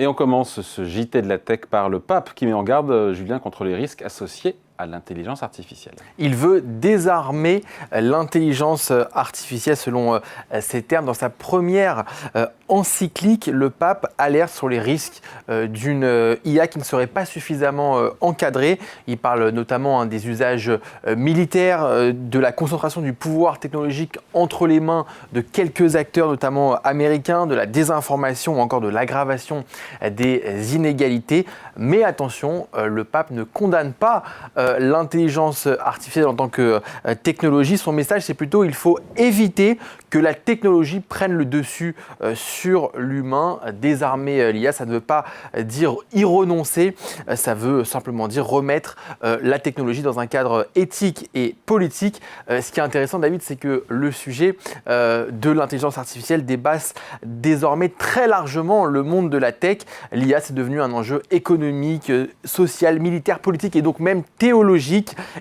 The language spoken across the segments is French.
Et on commence ce JT de la tech par le pape qui met en garde, Julien, contre les risques associés à l'intelligence artificielle. Il veut désarmer l'intelligence artificielle selon ses termes. Dans sa première encyclique, le pape alerte sur les risques d'une IA qui ne serait pas suffisamment encadrée. Il parle notamment des usages militaires, de la concentration du pouvoir technologique entre les mains de quelques acteurs, notamment américains, de la désinformation ou encore de l'aggravation des inégalités. Mais attention, le pape ne condamne pas l'intelligence artificielle en tant que technologie. Son message, c'est plutôt il faut éviter que la technologie prenne le dessus sur l'humain. Désarmer l'IA, ça ne veut pas dire y renoncer, ça veut simplement dire remettre la technologie dans un cadre éthique et politique. Ce qui est intéressant, David, c'est que le sujet de l'intelligence artificielle dépasse désormais très largement le monde de la tech. L'IA, c'est devenu un enjeu économique, social, militaire, politique et donc même théologique.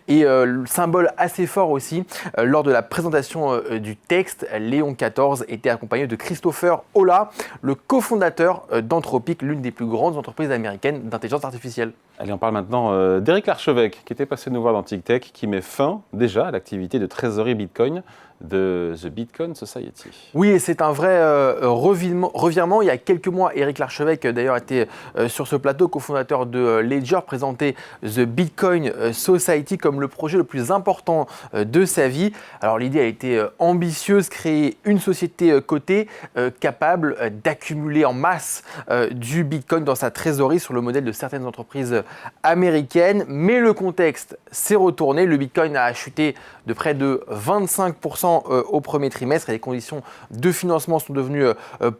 Et symbole assez fort aussi, lors de la présentation du texte, Léon XIV était accompagné de Christopher Holla, le cofondateur d'Anthropic, l'une des plus grandes entreprises américaines d'intelligence artificielle. Allez, on parle maintenant d'Éric Larchevêque, qui était passé nous voir dans TicTech, qui met fin déjà à l'activité de trésorerie Bitcoin de The Bitcoin Society. Oui, et c'est un vrai revirement. Il y a quelques mois, Éric Larchevêque d'ailleurs était sur ce plateau, cofondateur de Ledger, présentait The Bitcoin Society comme le projet le plus important de sa vie. Alors l'idée a été ambitieuse, créer une société cotée capable d'accumuler en masse du Bitcoin dans sa trésorerie sur le modèle de certaines entreprises américaines. Mais le contexte s'est retourné. Le Bitcoin a chuté de près de 25% au premier trimestre et les conditions de financement sont devenues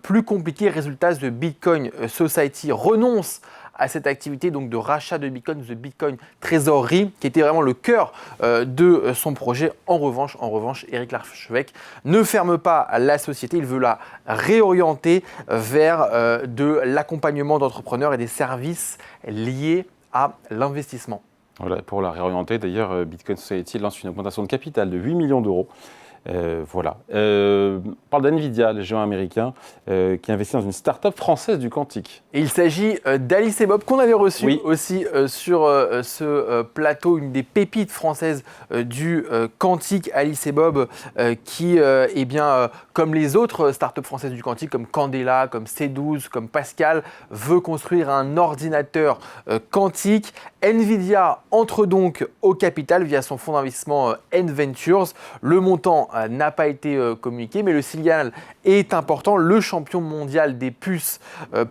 plus compliquées. Résultat, The Bitcoin Society renonce à cette activité donc de rachat de Bitcoin, The Bitcoin Treasury, qui était vraiment le cœur de son projet. En revanche, Éric Larchevêque ne ferme pas la société, il veut la réorienter vers de l'accompagnement d'entrepreneurs et des services liés à l'investissement. Voilà, pour la réorienter, d'ailleurs, Bitcoin Society lance une augmentation de capital de 8 millions d'euros. Voilà. On parle d'NVIDIA, le géant américain, qui investit dans une start-up française du quantique. Et il s'agit d'Alice et Bob, qu'on avait reçu aussi sur ce plateau, une des pépites françaises du quantique, Alice et Bob, qui, comme les autres start-up françaises du quantique, comme Candela, comme C12, comme Pascal, veut construire un ordinateur quantique. NVIDIA entre donc au capital via son fonds d'investissement N-Ventures. Le montant n'a pas été communiqué, mais le signal est important. Le champion mondial des puces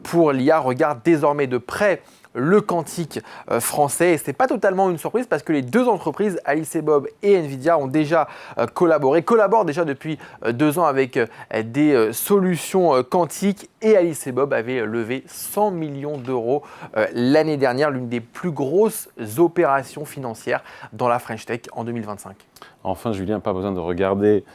pour l'IA regarde désormais de près le quantique français. Et ce n'est pas totalement une surprise parce que les deux entreprises, Alice et Bob et NVIDIA, ont déjà collaborent déjà depuis 2 ans avec des solutions quantiques. Et Alice et Bob avaient levé 100 millions d'euros l'année dernière, l'une des plus grosses opérations financières dans la French Tech en 2025. Enfin, Julien, pas besoin de regarder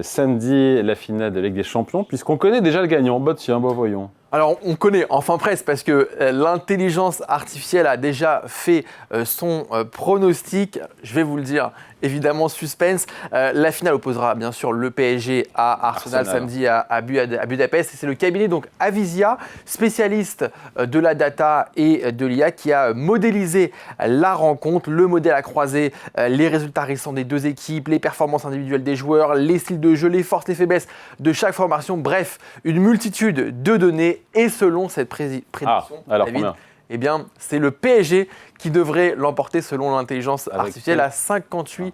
samedi la finale de Ligue des Champions, puisqu'on connaît déjà le gagnant. Bah tiens, bah voyons. Alors, on connaît, enfin presque, parce que l'intelligence artificielle a déjà fait son pronostic. Je vais vous le dire, évidemment, suspense. La finale opposera bien sûr le PSG à Arsenal samedi à Budapest. Et c'est le cabinet donc Avisia, spécialiste de la data et de l'IA, qui a modélisé la rencontre. Le modèle a croisé les résultats récents des deux équipes, les performances individuelles des joueurs, les styles de jeu, les forces, les faiblesses de chaque formation. Bref, une multitude de données. Et selon cette prédiction, David, c'est le PSG qui devrait l'emporter selon l'intelligence artificielle à 58%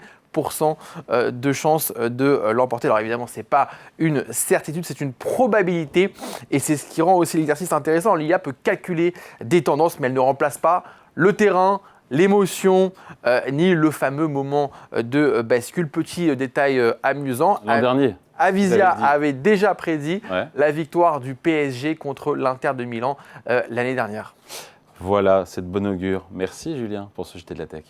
de chances de l'emporter. Alors évidemment, ce n'est pas une certitude, c'est une probabilité. Et c'est ce qui rend aussi l'exercice intéressant. L'IA peut calculer des tendances, mais elle ne remplace pas le terrain, l'émotion, ni le fameux moment de bascule. Petit détail amusant. L'an dernier. Avisia avait déjà prédit la victoire du PSG contre l'Inter de Milan l'année dernière. Voilà, c'est de bon augure. Merci Julien pour ce JT de la Tech.